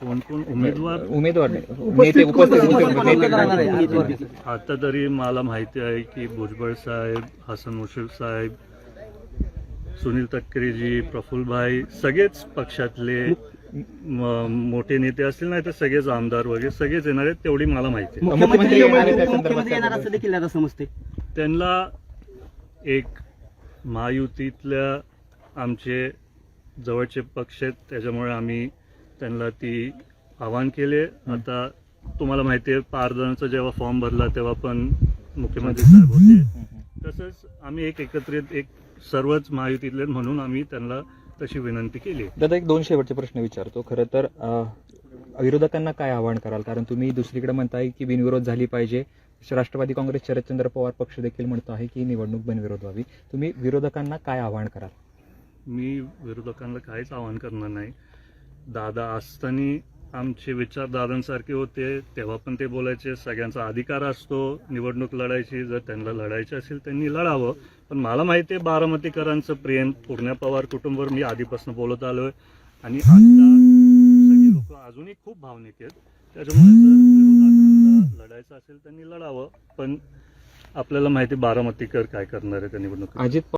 कोण कोण उमेदवार नेते उपस्थित आता तरी मला माहिती आहे की भुजबळ साहेब, हसन मुश्रीफ साहेब, सुनील तटकरेजी, प्रफुल्लभाई, सगळेच पक्षातले मोठे नेते असतील नाही तर सगळेच आमदार वगैरे सगळेच येणार आहेत, तेवढी मला माहिती आहे. मुख्यमंत्री येणार असं देखील आता समजते. त्यांना एक महायुतीतल्या आमचे जवळचे पक्ष आहेत, त्याच्यामुळे आम्ही त्यांना ती आवाहन केले. आता तुम्हाला माहिती आहे 5 जणांचा जेव्हा फॉर्म भरला तेव्हा पण मुख्यमंत्री साहेब होते. तसंच आम्ही एकत्रित सर्वच महायुतीतले म्हणून आम्ही त्यांना तशी विनंती केली. दादा, 2 शेवटचे प्रश्न विचारतो. खरं तर विरोधकांना काय आवाहन कराल? कारण तुम्ही दुसरीकडे म्हणताय की बिनविरोध झाली पाहिजे. राष्ट्रवादी काँग्रेस शरदचंद्र पवार पक्ष देखील म्हणतो आहे की निवडणूक बिनविरोध व्हावी. तुम्ही विरोधकांना काय आवाहन कराल? मी विरोधकांना काहीच आवाहन करणार नाही. दादा असताना आमचे विचार दादांसारखे होते, तेव्हा पण ते बोलायचे. सगळ्यांचा अधिकार असतो निवडणूक लढायची, जर त्यांना लढायची असेल त्यांनी लढावं. पण मला माहिती आहे बारामतीकरांचं प्रेम पूर्ण्या पवार कुटुंबावर मी आधीपासून बोलत आलोय आणि आता सगळे लोक अजूनही खूप भावनिक आहेत. त्याच्यामुळे जर विरोधकांना लढायचं असेल त्यांनी लढावं. पण आपल्याला माहिती बारामतीकर काय करणार आहे त्या निवडणुकीत.